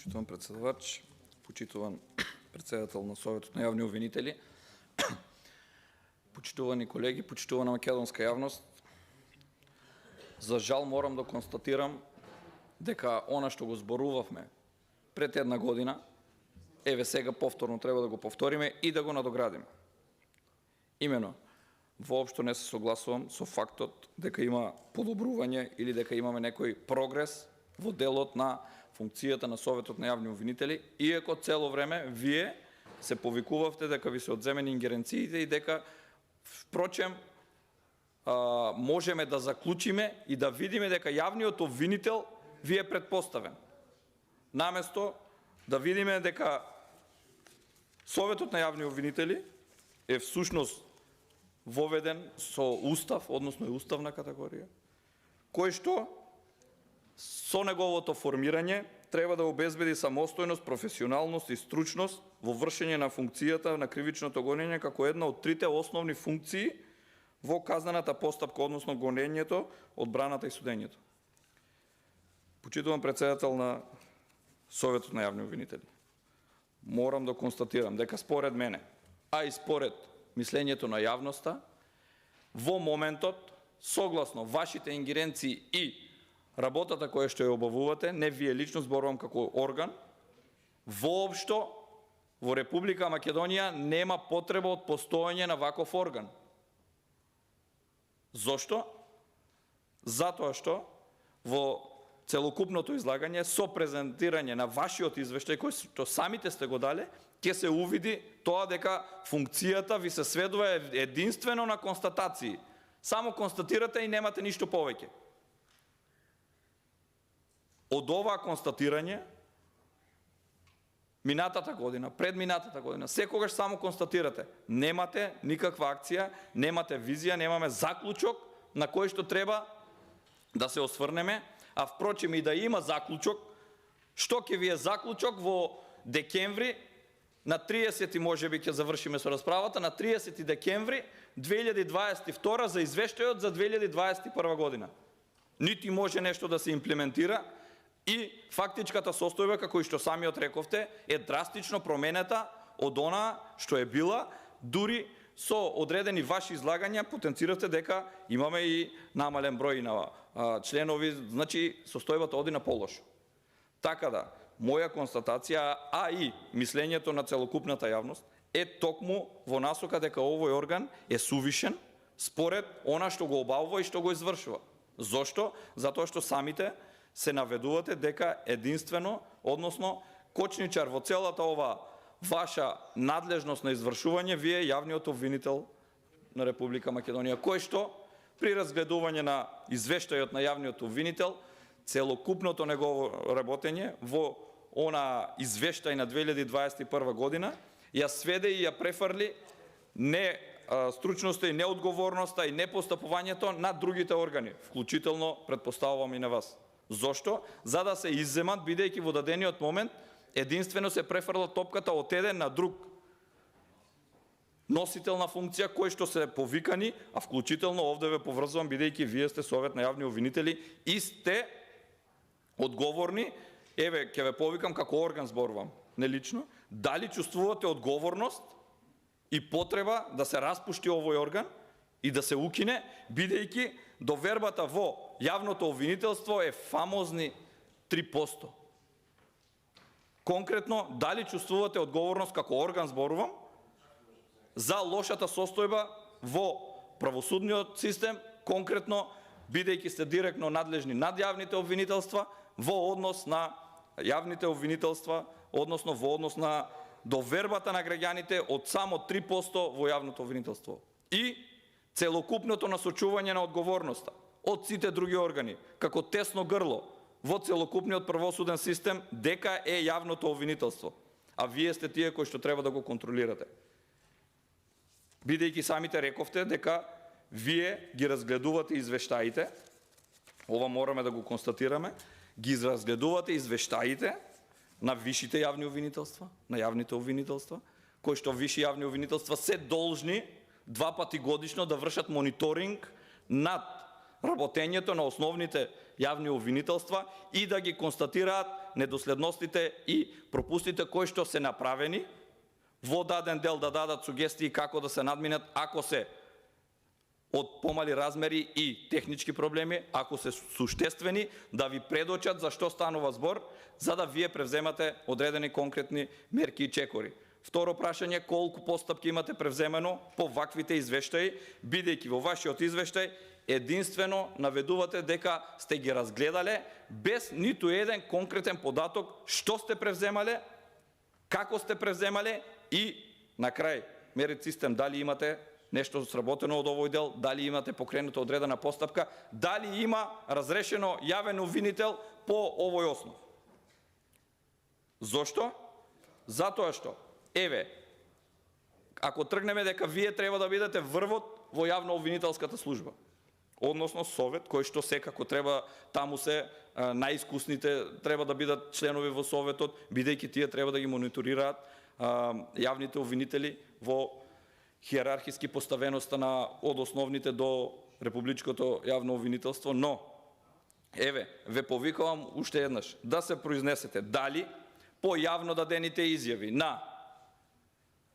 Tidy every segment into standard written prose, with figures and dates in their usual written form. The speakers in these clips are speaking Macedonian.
Почитуван председавач, почитуван председател на Советот на јавни обвинители, почитувани колеги, почитувана македонска јавност, за жал морам да констатирам дека она што го зборувавме пред една година, еве сега повторно треба да го повториме и да го надоградиме. Имено, воопшто не се согласувам со фактот дека има подобрување или дека имаме некој прогрес во делот на функцијата на Советот на јавни обвинители, иако цело време вие се повикувавте дека ви се одземени ингеренциите и дека, впрочем, можеме да заклучиме и да видиме дека јавниот обвинител ви е предпоставен. Наместо да видиме дека Советот на јавни обвинители е всушност воведен со устав, односно е уставна категорија, кој што со неговото формирање треба да обезбеди самостојност, професионалност и стручност во вршење на функцијата на кривичното гонење како една од трите основни функции во казнената постапка, односно гонењето, одбраната и судењето. Почитуван председател на Советот на јавни обвинители, морам да констатирам дека според мене, а и според мислењето на јавноста, во моментот, согласно вашите ингеренции и работата која што ја обавувате, не вие лично, зборувам како орган, воопшто во Република Македонија нема потреба од постоење на ваков орган. Зошто? Затоа што во целокупното излагање со презентирање на вашиот извештај, кој што самите сте го дале, ќе се увиди тоа дека функцијата ви се сведува единствено на констатации. Само констатирате и немате ништо повеќе. Од оваа констатирање, минатата година, предминатата година, секогаш само констатирате. Немате никаква акција, немате визија, немаме заклучок на кој што треба да се осврнеме, а впрочем и да има заклучок, што ќе ви е заклучок во декември, на 30 можеби ќе завршиме со расправата, на 30 декември 2022 за извештајот за 2021 година. Нити може нешто да се имплементира, и фактичката состојба, како и што самиот рековте, е драстично променета од она што е била, дури со одредени ваши излагања потенциравте дека имаме и намален број на членови, значи состојбата оди на полошо. Така да, моја констатација, а и мислењето на целокупната јавност е токму во насока дека овој орган е сувишен според она што го обавува и што го извршува. Зошто? Затоа што самите се наведувате дека единствено, односно кочничар во целата ова ваша надлежност на извршување, вие јавниот обвинител на Република Македонија, кој што при разгледување на извештајот на јавниот обвинител, целокупното негово работење во она извештај на 2021 година, ја сведе и ја префрли не стручноста и неодговорноста и непостапувањето на другите органи, вклучително предпоставувам и на вас. Зошто? За да се изземат, бидејќи во дадениот момент единствено се префрла топката од еден на друг носител на функција кој што се повикани, а вклучително овде ве поврзувам, бидејќи вие сте Совет на јавни обвинители и сте одговорни, еве ќе ве повикам како орган, зборувам, не лично, дали чувствувате одговорност и потреба да се распушти овој орган и да се укине, бидејќи довербата во јавното обвинителство е фамозни 3%. Конкретно, дали чувствувате одговорност како орган, зборувам, за лошата состојба во правосудниот систем, конкретно, бидејќи сте директно надлежни над јавните обвинителства, во однос на јавните обвинителства, односно во однос на довербата на граѓаните од само 3% во јавното обвинителство. И целокупното насочување на одговорноста од сите други органи, како тесно грло во целокупниот правосуден систем, дека е јавното обвинителство. А вие сте тие кои што треба да го контролирате. Бидејќи самите рековте дека вие ги разгледувате извештаите, ова мораме да го констатираме, ги разгледувате извештаите на вишите јавни обвинителства, на јавните обвинителства, кои што виши јавни обвинителства се должни 2 пати годишно да вршат мониторинг над работењето на основните јавни обвинителства и да ги констатираат недоследностите и пропустите кои што се направени, во даден дел да дадат сугестии како да се надминат, ако се од помали размери и технички проблеми, ако се суштествени, да ви предочат за што станува збор, за да вие превземате одредени конкретни мерки и чекори. Второ прашање, колку постапки имате превземено по ваквите извештаи, бидејќи во вашиот извештај единствено наведувате дека сте ги разгледале без ниту еден конкретен податок што сте превземале, како сте превземале и на крај мерит систем дали имате нешто сработено од овој дел, дали имате покренута одредена постапка, дали има разрешено јавен обвинител по овој основ. Зошто? Затоа што, еве, ако тргнеме дека вие треба да бидете врвот во јавно-обвинителската служба, односно совет, кој што секако треба, таму се најискусните треба да бидат членови во советот, бидејќи тие треба да ги мониторираат јавните обвинители во хиерархиски поставеноста од основните до републичкото јавно обвинителство, но еве, ве повикувам уште еднаш да се произнесете дали по јавно дадените изјави на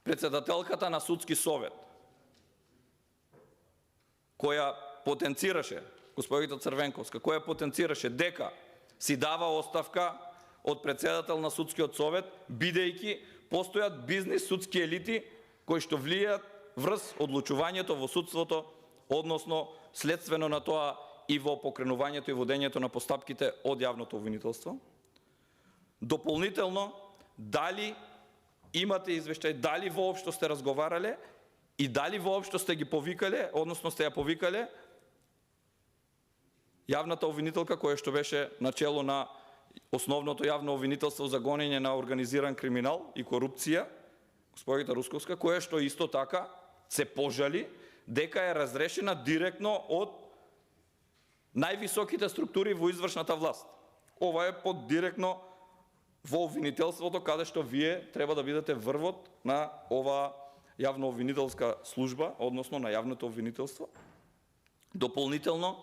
председателката на судски совет, која потенцираше, господица Црвенковска, која потенцираше дека си дава оставка од председател на судскиот совет, бидејќи постојат бизнис судски елити кои што влијаат врз одлучувањето во судството, односно следствено на тоа и во покренувањето и водењето на постапките од јавното обвинителство. Дополнително, дали имате извештај, дали воопшто сте разговарале и дали воопшто сте ги повикале, односно сте ја повикале јавната обвинителка која што беше начело на основното јавно обвинителство за гонење на организиран криминал и корупција, господица Русковска, која што исто така се пожали дека е разрешена директно од највисоките структури во извршната власт. Ова е под директно во обвинителството, каде што вие треба да бидете врвот на ова јавно-обвинителска служба, односно на јавното обвинителство. Дополнително,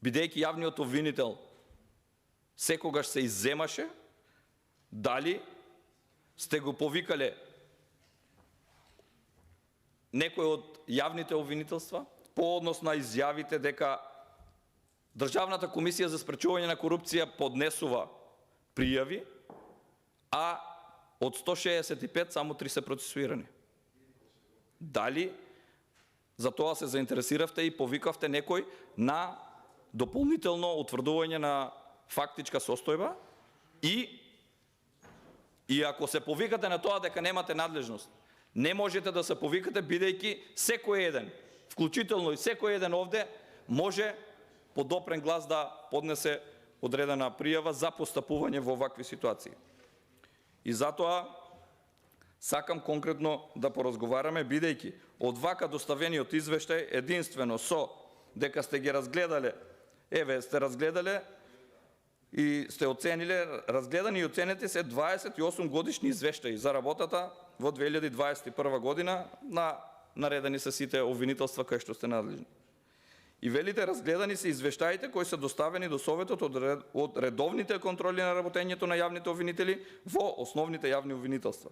бидејќи јавниот обвинител секогаш се изземаше, дали сте го повикале некој од јавните обвинителства по однос на изјавите дека Државната комисија за спречување на корупција поднесува пријави, а од 165 само 3 се процесуирани. Дали за тоа се заинтересиравте и повикавте некој на дополнително утврдување на фактичка состојба и ако се повикате на тоа дека немате надлежност, не можете да се повикате бидејќи секој еден, вклучително и секој еден овде, може по допрен глас да поднесе одредена пријава за постапување во вакви ситуации. И затоа сакам конкретно да поразговараме, бидејќи од вака доставениот извештај единствено со дека сте ги разгледале, еве сте разгледале и сте оцениле, разгледани и оценети се 28 годишни извештаи за работата во 2021 година на наредени се сите обвинителства кај што сте надлежни. И велите, разгледани се извештаите кои се доставени до Советот од редовните контроли на работењето на јавните обвинители во основните јавни обвинителства.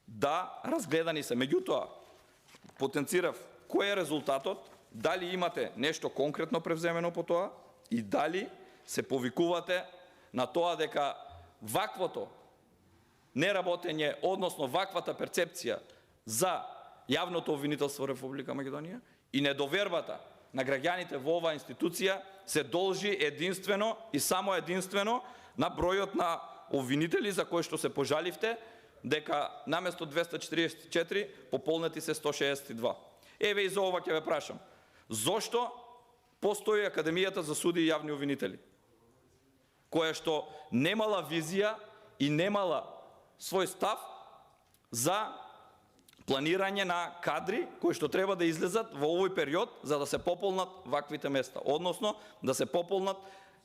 Да, разгледани се. Меѓутоа, потенцирав кој е резултатот, дали имате нешто конкретно превземено по тоа и дали се повикувате на тоа дека ваквото неработење, односно ваквата перцепција за јавното обвинителство во Република Македонија и недовербата на граѓаните во оваа институција се должи единствено и само единствено на бројот на обвинители за кои што се пожаливте дека наместо 244 пополнети се 162. Еве и за ова ќе ве прашам. Зошто постои Академијата за суди и јавни обвинители, која што немала визија и немала свој став за планирање на кадри кои што треба да излезат во овој период за да се пополнат ваквите места, односно да се пополнат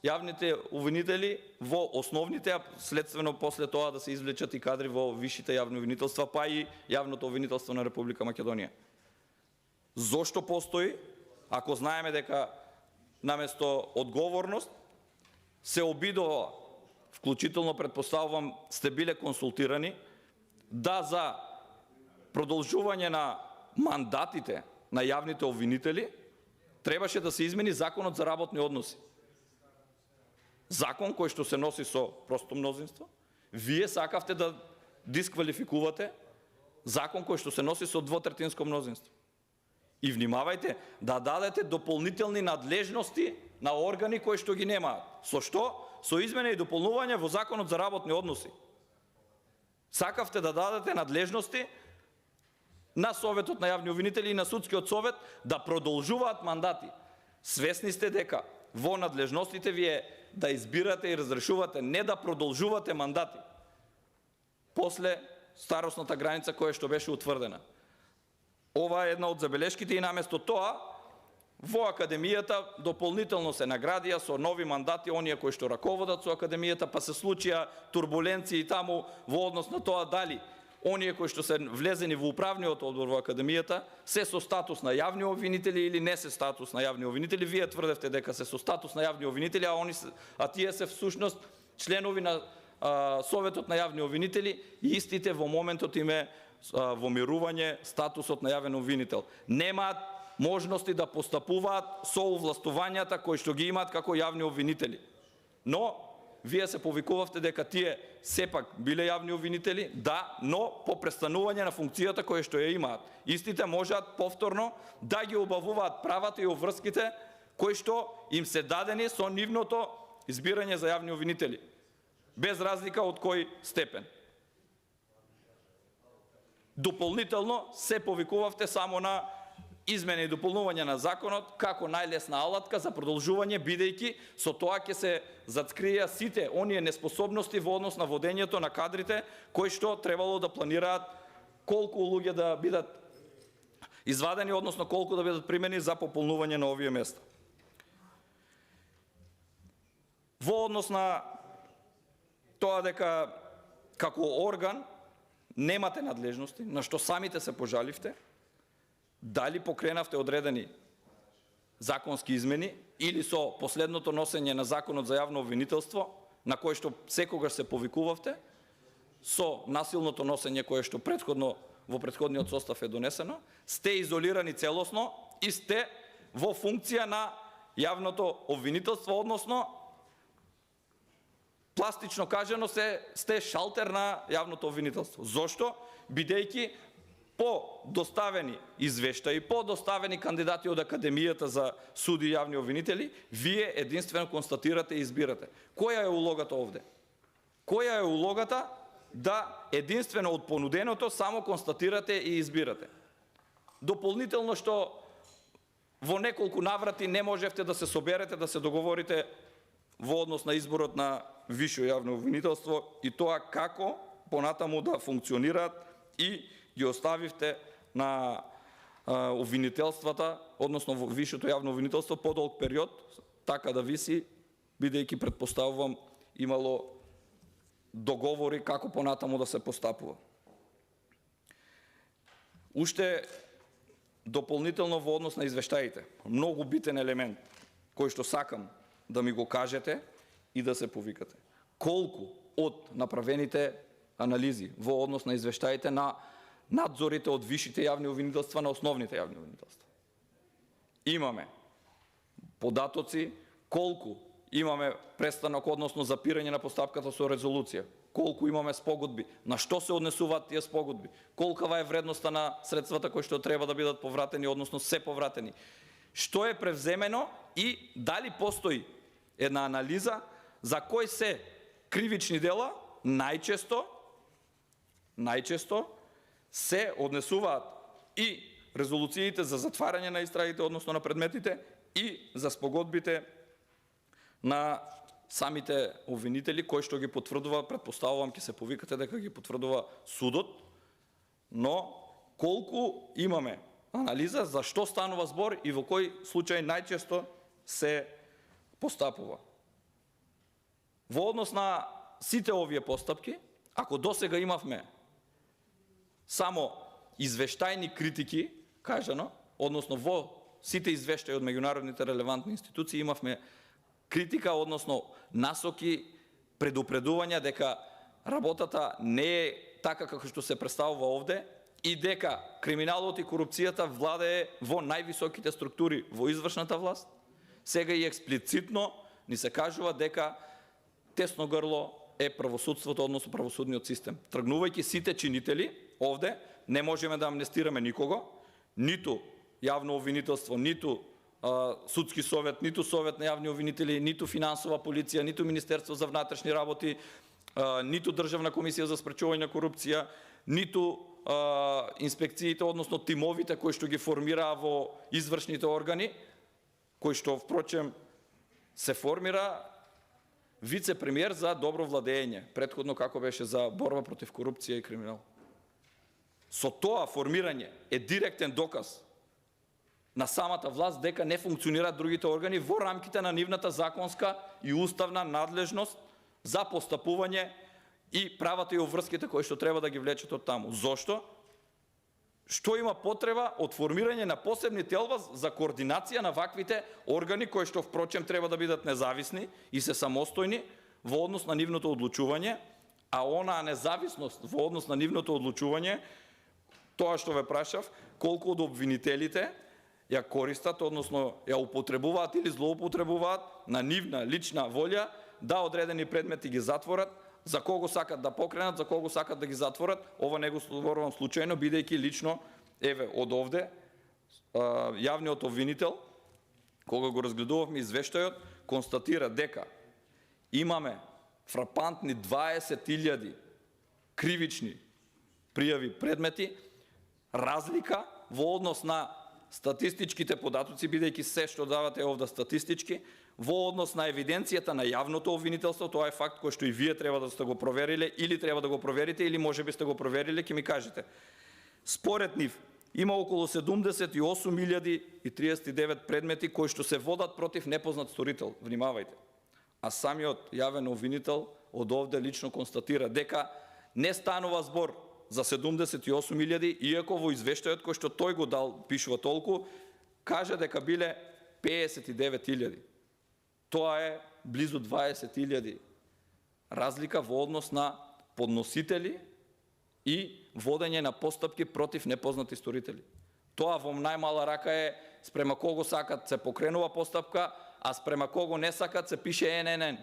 јавните обвинители во основните, а следствено после тоа да се извлечат и кадри во висшите јавни обвинителства, па и јавното обвинителство на Република Македонија. Зошто постои, ако знаеме дека наместо одговорност се обидува, вклучително предпоставувам сте биле консултирани, да за продолжување на мандатите на јавните обвинители требаше да се измени Законот за работни односи. Закон кој што се носи со просто мнозинство. Вие сакавте да дисквалификувате закон кој што се носи со двотретинско мнозинство. И внимавајте да дадете дополнителни надлежности на органи кои што ги немаат. Со што? Со измена и дополнување во Законот за работни односи. Сакавте да дадете надлежности на Советот на јавни обвинители и на Судскиот совет да продолжуваат мандати. Свесни сте дека во надлежностите ви е да избирате и разрешувате, не да продолжувате мандати после старосната граница која што беше утврдена. Ова е една од забелешките и наместо тоа во Академијата дополнително се наградија со нови мандати оние кои што раководат со Академијата, па се случија турбуленции таму во однос на тоа дали оние кои што се влезени во управниот одбор во Академијата се со статус на јавни обвинители или не се статус на јавни обвинители. Вие тврдевте дека се со статус на јавни обвинители, а тие се всушност членови на Советот на јавни обвинители и истите во моментот име во мирување статусот на јавен обвинител. Немаат можности да постапуваат со овластувањата кои што ги имаат како јавни обвинители. Но вие се повикувавте дека тие сепак биле јавни обвинители, да, но по престанување на функцијата која што ја имаат. Истите можат повторно да ги обавуваат правата и обврските кои што им се дадени со нивното избирање за јавни обвинители, без разлика од кој степен. Дополнително се повикувавте само на измена и дополнување на законот како најлесна алатка за продолжување, бидејќи со тоа ќе се зацкријат сите оние неспособности во однос на водењето на кадрите кои што требало да планираат колку луѓе да бидат извадени, односно колку да бидат примени за пополнување на овие места. Во однос на тоа дека како орган немате надлежности, на што самите се пожаливте, дали покренавте одредени законски измени или со последното носење на Законот за јавно обвинителство, на кој што секогаш се повикувавте, со насилното носење кое што во претходниот состав е донесено, сте изолирани целосно и сте во функција на јавното обвинителство, односно пластично кажано сте шалтер на јавното обвинителство. Зошто? Бидејќи по доставени извештаи, по доставени кандидати од Академијата за суди и јавни обвинители, вие единствено констатирате и избирате. Која е улогата овде? Која е улогата да единствено од понуденото само констатирате и избирате? Дополнително што во неколку наврати не можевте да се соберете, да се договорите во однос на изборот на висше јавно обвинителство и тоа како понатаму да функционираат и ги оставивте на обвинителствата, односно во висшето јавно обвинителство подолг период, така да виси, бидејќи предпоставувам имало договори како понатаму да се постапува. Уште дополнително во однос на извештаите, многу битен елемент кој што сакам да ми го кажете и да се повикате. Колку од направените анализи во однос на извештаите на надзорите од висшите јавни обвинителства на основните јавни обвинителства имаме податоци, колку имаме престанок, односно запирање на постапката со резолуција, колку имаме спогодби, на што се однесуваат тие спогодби, колкава е вредноста на средствата кои што треба да бидат повратени, односно се повратени, што е превземено и дали постои една анализа за кои се кривични дела најчесто се однесуваат и резолуциите за затварање на истрагите, односно на предметите, и за спогодбите на самите обвинители, кои што ги потврдува, предпоставувам ќе се повикате дека ги потврдува судот, но колку имаме анализа за што станува збор и во кој случај најчесто се постапува. Во однос на сите овие постапки, ако досега имавме само извештајни критики, кажано, односно во сите извештаи од меѓународните релевантни институции имавме критика, односно насоки, предупредувања дека работата не е така како што се представува овде и дека криминалот и корупцијата владее во највисоките структури во извршната власт. Сега и експлицитно ни се кажува дека тесно грло е правосудството, односно правосудниот систем. Тргнувајќи сите чинители овде, не можеме да амнестираме никого, ниту јавно обвинителство, ниту судски совет, ниту совет на јавни обвинители, ниту финансова полиција, ниту Министерство за внатрешни работи, ниту Државна комисија за спречување на корупција, ниту инспекциите, односно тимовите кои што ги формираа во извршните органи, кои што впрочем се формира вице-премиер за добро владење, претходно како беше за борба против корупција и криминал. Со тоа формирање е директен доказ на самата власт дека не функционираат другите органи во рамките на нивната законска и уставна надлежност за постапување и правата и обврските кои што треба да ги влечат од таму. Зошто? Што има потреба од формирање на посебни телба за координација на ваквите органи кои што впрочем треба да бидат независни и се самостојни во однос на нивното одлучување, а онаа независност во однос на нивното одлучување, тоа што ве прашав, колку од обвинителите ја користат, односно ја употребуваат или злоупотребуваат на нивна лична волја да одредени предмети ги затворат, за кого сакат да покренат, за кого сакат да ги затворат. Ова не го зборувам случајно, бидејќи лично, еве, од овде, јавниот обвинител, кога го разгледувавме извештајот, констатира дека имаме фрапантни 20.000 кривични пријави предмети, разлика во однос на статистичките податоци, бидејќи се што давате овде статистички, во однос на евиденцијата на јавното обвинителство, тоа е факт кој што и вие треба да сте го провериле, или треба да го проверите, или можеби сте го провериле, ќе ми кажете. Според нив, има околу 78.039 предмети кои што се водат против непознат сторител. Внимавајте. А самиот јавен обвинител од овде лично констатира дека не станува збор за 78.000, иако во извештајот кој што тој го дал пишува толку, каже дека биле 59.000. Тоа е близу 20.000 разлика во однос на подносители и водење на постапки против непознати сторители. Тоа во најмала рака е спрема кого сакат се покренува постапка, а спрема кого не сакат се пише ННН.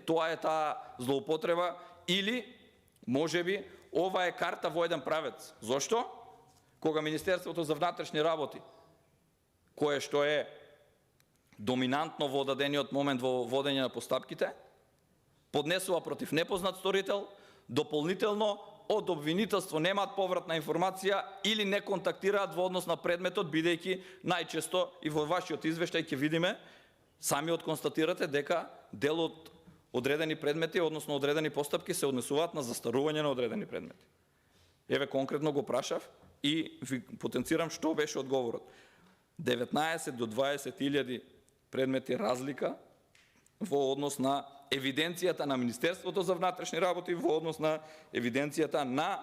Тоа е таа злоупотреба или можеби ова е карта во еден правец. Зошто? Кога Министерството за внатрешни работи, кое што е доминантно во дадениот момент во водење на постапките, поднесува против непознат сторител, дополнително од обвинителство немаат повратна информација или не контактираат во однос на предметот, бидејќи најчесто и во вашиот извештај ќе видиме, самиот констатирате дека дел од одредени предмети, односно одредени постапки се однесуваат на застарување на одредени предмети. Еве конкретно го прашав и ви потенцирам што беше одговорот. 19 до 20.000 предмети разлика во однос на евиденцијата на Министерството за внатрешни работи во однос на евиденцијата на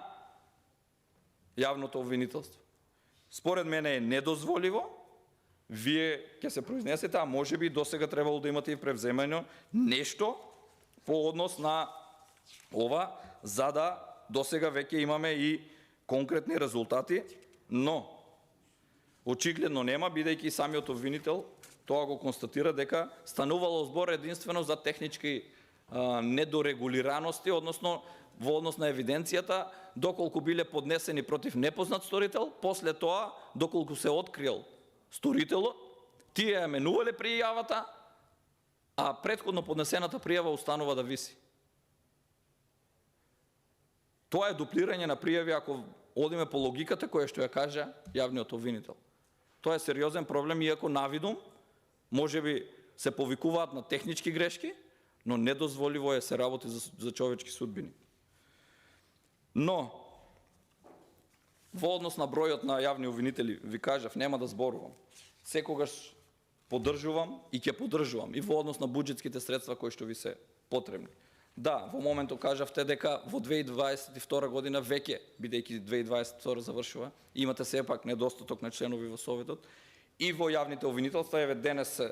јавното обвинителство. Според мене е недозволиво, вие ќе се произнесете, а можеби досега требало да имате и превземано нешто во однос на ова, за да досега веќе имаме и конкретни резултати, но очигледно нема, бидејќи самиот обвинител тоа го констатира дека станувало збор единствено за технички недорегулираности, односно во однос на евиденцијата, доколку биле поднесени против непознат сторител, после тоа, доколку се открил сторителот, тие ја менувале пријавата, а претходно поднесената пријава останува да виси. Тоа е дуплирање на пријави ако одиме по логиката која што ја кажа јавниот обвинител. Тоа е сериозен проблем, иако навидум можеби се повикуваат на технички грешки, но недозволиво е се работи за човечки судбини. Но, во однос на бројот на јавни обвинители, ви кажав, нема да зборувам. Секогаш поддржувам и ќе поддржувам и во однос на буџетските средства кои што ви се потребни. Да, во моментот кажавте дека во 2022 година веќе, бидејќи 2022 завршува, имате сепак недостаток на членови во Советот, и во јавните обвинителства, еве денес се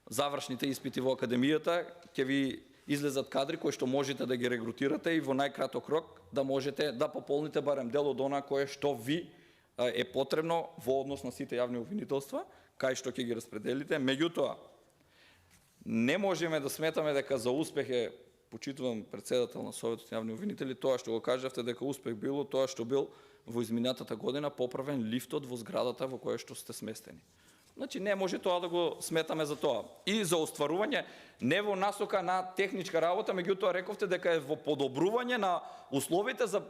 завршните испити во академијата, ќе ви излезат кадри кои што можете да ги регрутирате и во најкраток рок да можете да пополните барем дел од она кое што ви е потребно во однос на сите јавни обвинителства, кај што ќе ги распределите. Меѓутоа, не можеме да сметаме дека за успех е, почитувам председател на Советот на јавни обвинители, тоа што го кажавте дека успех било тоа што бил во изминатата година поправен лифтот во зградата во која што сте сместени. Значи не може тоа да го сметаме за тоа. И за остварување не во насока на техничка работа, меѓутоа рековте дека е во подобрување на условите за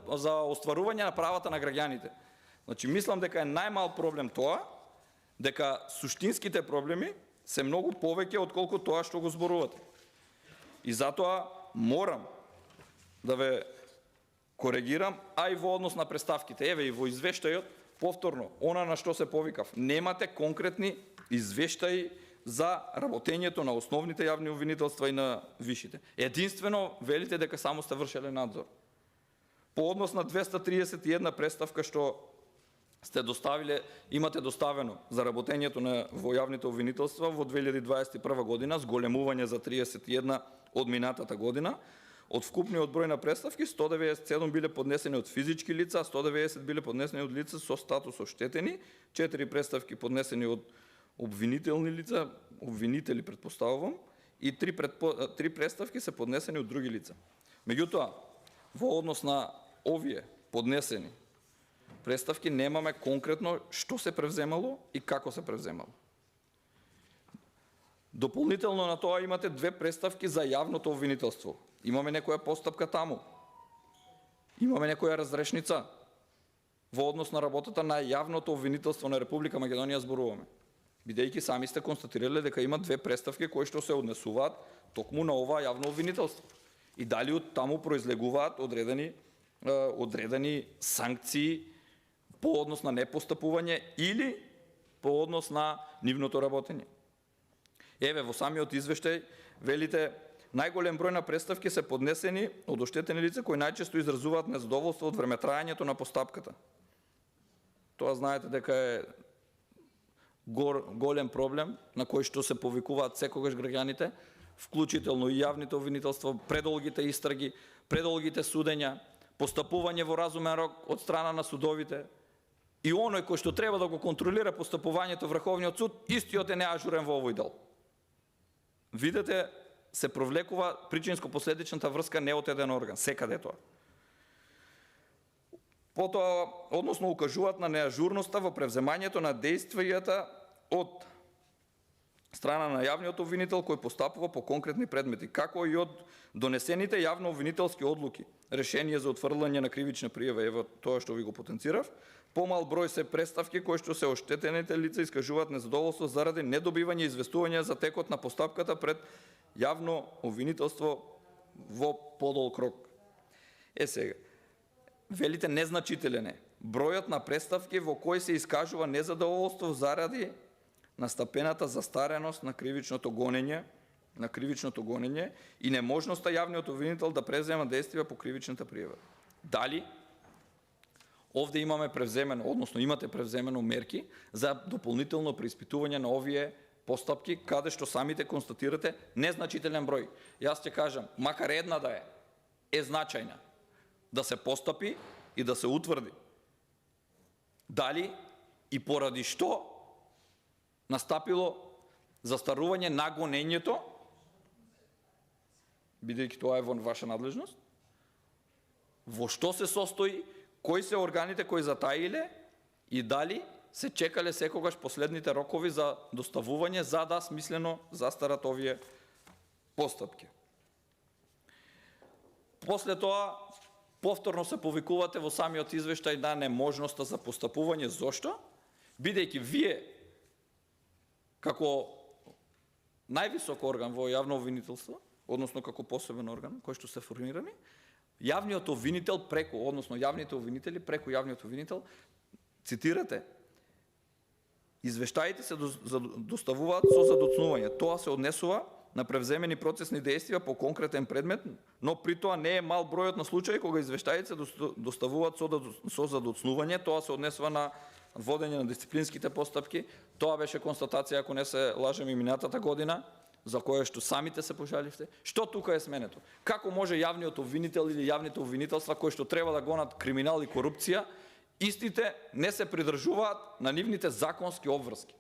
остварување на правата на граѓаните. Значи мислам дека е најмал проблем тоа, дека суштинските проблеми се многу повеќе отколку тоа што го зборувате. И затоа морам да ве коригирам, а и во однос на представките. Еве и во извештајот повторно, она на што се повикав, немате конкретни извештаи за работењето на основните јавни обвинителства и на вишите. Единствено велите дека само сте вршеле надзор. По однос на 231 представка што сте доставиле, имате доставено за работењето на во јавните обвинителства во 2021 година, зголемување за 31 од минатата година. Од вкупниот број на представки, 197 биле поднесени од физички лица, 190 биле поднесени од лица со статус оштетени, 4 представки поднесени од обвинителни лица, обвинители предпоставувам, и 3 представки се поднесени од други лица. Меѓутоа, во однос на овие поднесени представки немаме конкретно што се превземало и како се превземало. Дополнително на тоа имате 2 представки за јавното обвинителство. Имаме некоја постапка таму. Имаме некоја разрешница во однос на работата на јавното обвинителство на Република Македонија зборуваме. Бидејќи сами сте констатирале дека има 2 представки кои што се однесуваат токму на ова јавно обвинителство. И дали од таму произлегуваат одредени санкции по однос на непостапување или по однос на нивното работење. Еве, во самиот извештај велите најголем број на представки се поднесени од оштетени лица кои најчесто изразуваат незадоволство од времетрајањето на постапката. Тоа знаете дека е голем проблем на кој што се повикуваат секогаш граѓаните, вклучително и јавните обвинителства, предолгите истраги, предолгите судења, постапување во разумен рок од страна на судовите и оној кој што треба да го контролира постапувањето Врховниот суд, истиот е неажурен во овој дел. Видете, се провлекува причинско-последичната врска не од еден орган, секаде тоа. Потоа, односно укажуваат на неажурноста во превземањето на действијата од страна на јавниот обвинител кој постапува по конкретни предмети, како и од донесените јавно обвинителски одлуки, решение за отфрлање на кривична пријава, ево тоа што ви го потенцирав. Помал број се представки кои што се оштетените лица искажуваат незадоволство заради недобивање известување за текот на постапката пред јавно обвинителство во подолг рок. Сега, велите незначителен е бројот на представки во кои се искажува незадоволство заради настапената застареност на кривичното гонење и неможноста јавниот обвинител да презема действија по кривичната пријава. Дали овде имаме превземено, односно имате превземено мерки за дополнително преиспитување на овие постапки, каде што самите констатирате незначителен број. Јас ќе кажам, макар една да е значајна, да се постапи и да се утврди. Дали и поради што настапило застарување на гонењето, бидејќи тоа е во ваша надлежност, во што се состои, кои се органите кои затаиле и дали се чекале секогаш последните рокови за доставување за да смислено застарат овие постапки. После тоа, повторно се повикувате во самиот извештај на неможноста за постапување. Зошто? Бидејќи вие, како највисок орган во јавно обвинителство, односно како посебен орган кој што се формирани, јавниот обвинител преку, односно јавните обвинители преку јавниот обвинител, цитирате, извештаите се доставуваат со задоцнување. Тоа се однесува на превземени процесни действија по конкретен предмет, но при тоа не е мал бројот на случаи кога извештаите се доставуваат со задоцнување. Тоа се однесува на водење на дисциплинските постапки. Тоа беше констатација, ако не се лажем, и минатата година. за кое што самите се пожаливте? Што тука е сменето? Како може јавниот обвинител или јавните обвинителства кои што треба да гонат криминал и корупција, истите не се придржуваат на нивните законски обврски?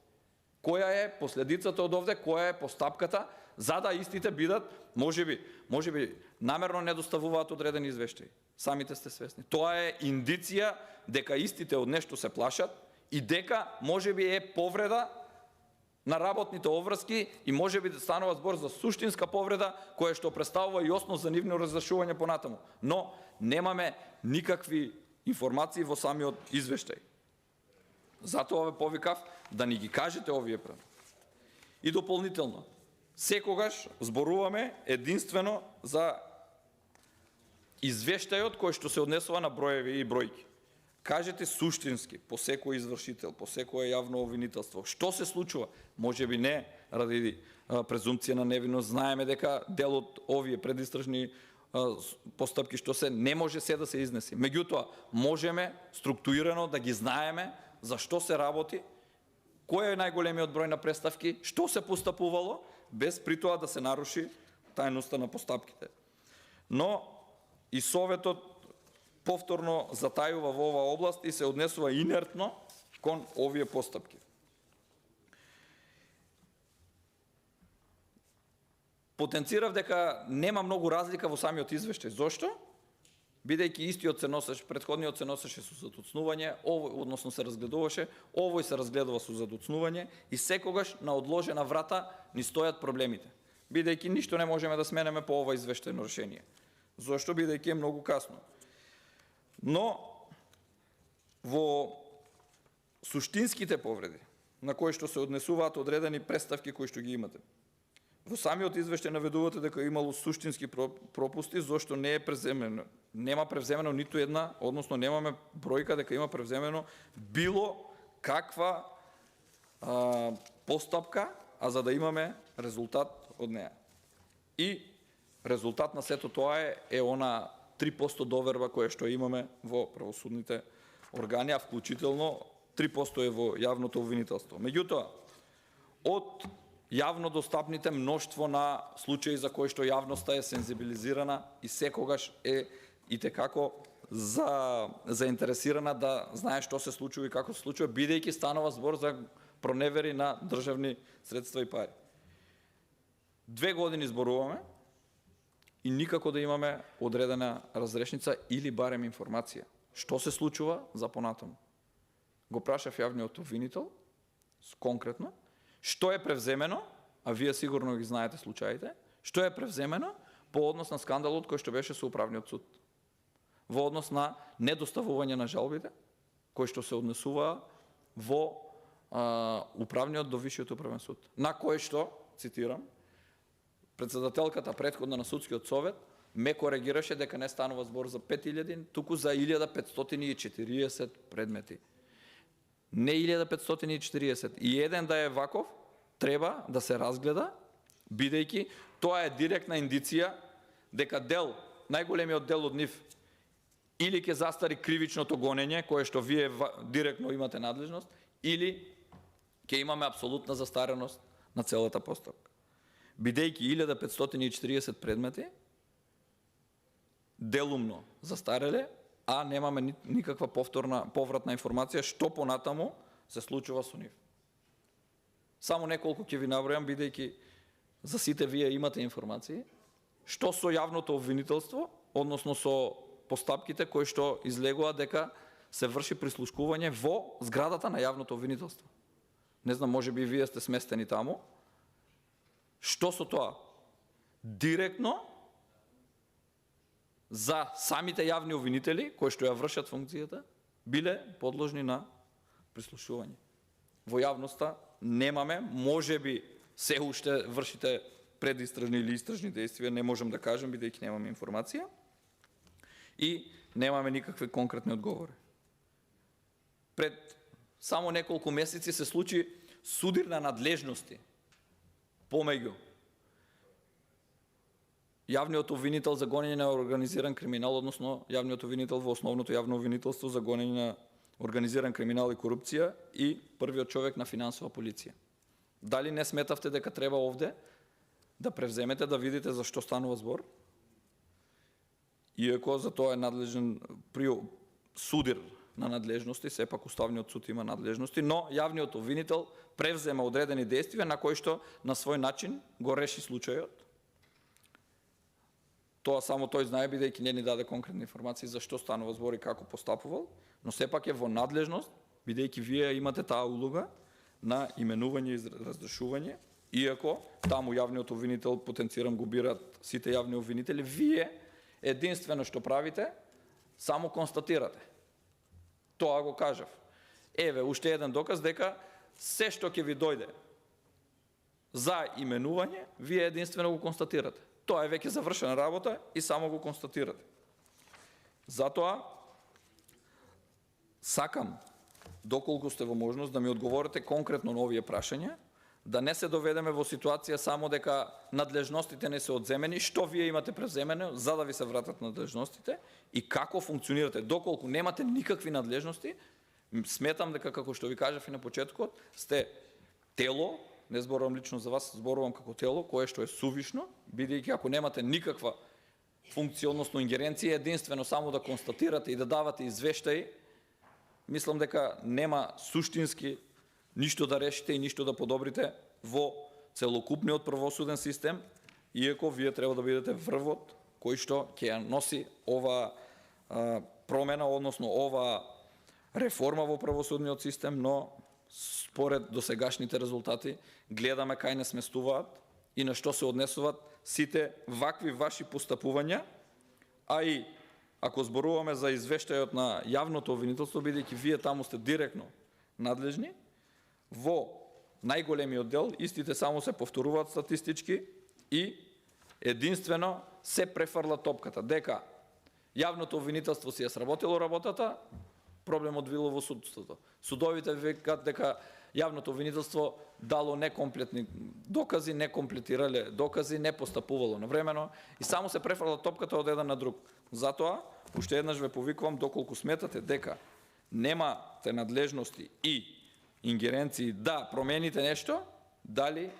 Која е последицата од овде, која е постапката, за да истите бидат, можеби намерно не доставуваат одредени извештаи. Самите сте свесни. Тоа е индиција дека истите од нешто се плашат и дека можеби е повреда на работните обврски и можеби да станува збор за суштинска повреда која што представува и основ за нивно разрешување понатаму. Но немаме никакви информации во самиот извештај. Затоа ве повикав да ни ги кажете овие пред. И дополнително, секогаш зборуваме единствено за извештајот кој што се однесува на броеви и бројки. Кажете суштински, по секој извршител, по секое јавно обвинителство, што се случува? Може би не ради презумпција на невиност, знаеме дека дел од овие предистражни постапки што се не може се да се изнеси. Меѓутоа, можеме структурирано да ги знаеме за што се работи, кој е најголемиот број на представки, што се постапувало, без при тоа да се наруши тајноста на постапките. Но и Советот повторно затајува во оваа област и се однесува инертно кон овие постапки. Потенцирав дека нема многу разлика во самиот извештај. Зошто? Бидејќи истиот се носеше, претходниот се носеше со задоцнување, односно се разгледуваше, овој се разгледува со задоцнување и секогаш на одложена врата ни стојат проблемите. Бидејќи ништо не можеме да сменеме по ова извештајно решение. Зошто? Бидејќи е многу касно. Но во суштинските повреди, на кои што се однесуваат одредени представки кои што ги имате, во самиот извештај наведувате дека имало суштински пропусти, зошто не е преземено. Нема превземено ниту една, односно немаме бројка дека има превземено било каква постапка, а за да имаме резултат од неа. И резултат на сето тоа е она 3% доверба која што имаме во правосудните органи, а вклучително 3% е во јавното обвинителство. Меѓутоа, од јавно достапните мноштво на случаи за кои што јавноста е сензибилизирана и секогаш е итекако заинтересирана да знае што се случува и како се случува, бидејќи станува збор за проневери на државни средства и пари. 2 години зборуваме и никако да имаме одредена разрешница или барем информација. Што се случува за понатаму? Го прашав јавниот обвинител, конкретно, што е превземено, а вие сигурно ги знаете случаите, што е превземено по однос на скандалот кој што беше со управниот суд, во однос на недоставување на жалбите, кои што се однесува во управниот до Висшиот управен суд, на кој што, цитирам, председателката претходна на судскиот совет ме коригираше дека не станува збор за 5000, туку за 1540 предмети. Не 1540. И еден да е ваков, треба да се разгледа, бидејќи тоа е директна индиција дека дел, најголемиот дел од нив, или ќе застари кривичното гонење, кое што вие директно имате надлежност, или ќе имаме апсолутна застареност на целата постапка. Бидејќи 1540 предмети делумно застареле, а немаме никаква повратна информација што понатаму се случува со нив. Само неколку ќе ви набројам, бидејќи за сите вие имате информации, што со јавното обвинителство, односно со постапките кои што излегува дека се врши прислушкување во зградата на јавното обвинителство. Не знам, може би вие сте сместени таму. Што со тоа? Директно за самите јавни обвинители, кои што ја вршат функцијата, биле подложни на прислушување. Во јавноста немаме, може би се уште вршите предистражни или истражни действија, не можам да кажам, бидејќи немаме информација, и немаме никакви конкретни одговори. Пред само неколку месеци се случи судир на надлежности помеѓу јавниот обвинител за гонење на организиран криминал, односно јавниот обвинител во основното јавно обвинителство за гонење на организиран криминал и корупција и првиот човек на финансова полиција. Дали не сметавте дека треба овде да превземете, да видите за што станува збор. Иако за тоа е надлежен при судир на надлежности, сепак Уставниот суд има надлежности, но јавниот обвинител превзема одредени действија на кои што на свој начин го реши случајот. Тоа само тој знае, бидејќи не ни даде конкретни информации за што станува збор и како постапувал, но сепак е во надлежност, бидејќи вие имате таа улога на именување и разрешување, иако таму јавниот обвинител, потенцирам, го бират сите јавни обвинители, вие единствено што правите, само констатирате. Тоа го кажав. Еве, уште еден доказ дека се што ќе ви дојде за именување, вие единствено го констатирате. Тоа е веќе завршена работа и само го констатирате. Затоа сакам, доколку сте во можност, да ми одговорите конкретно на овие прашања, да не се доведеме во ситуација само дека надлежностите не се одземени, што вие имате преземено за да ви се вратат надлежностите и како функционирате. Доколку немате никакви надлежности, сметам дека, како што ви кажав и на почетокот, сте тело, не зборувам лично за вас, зборувам како тело, кое што е сувишно, бидејќи ако немате никаква функција, односно ингеренција, единствено само да констатирате и да давате извештаи, мислам дека нема суштински ништо да решите и ништо да подобрите во целокупниот правосуден систем, иако вие треба да бидете врвот кој што ќе ја носи ова промена, односно ова реформа во правосудниот систем, но според досегашните резултати гледаме кај не сместуваат и на што се однесуваат сите вакви ваши постапувања, а и ако зборуваме за извештајот на јавното обвинителство, бидејќи вие таму сте директно надлежни, во најголемиот дел истите само се повторуваат статистички и единствено се префрла топката дека јавното обвинителство си е сработило работата, проблемот било во судството. Судовите викаат дека јавното обвинителство дало некомплетни докази, не комплетирале докази, не постапувало навремено и само се префрла топката од еден на друг. Затоа, уште еднаш ве повикувам, доколку сметате дека немате надлежности и ингеренции да промените нешто, дали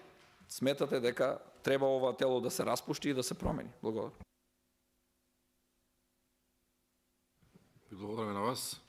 сметате дека треба ова тело да се распушти и да се промени. Благодарам. Благодараме на вас.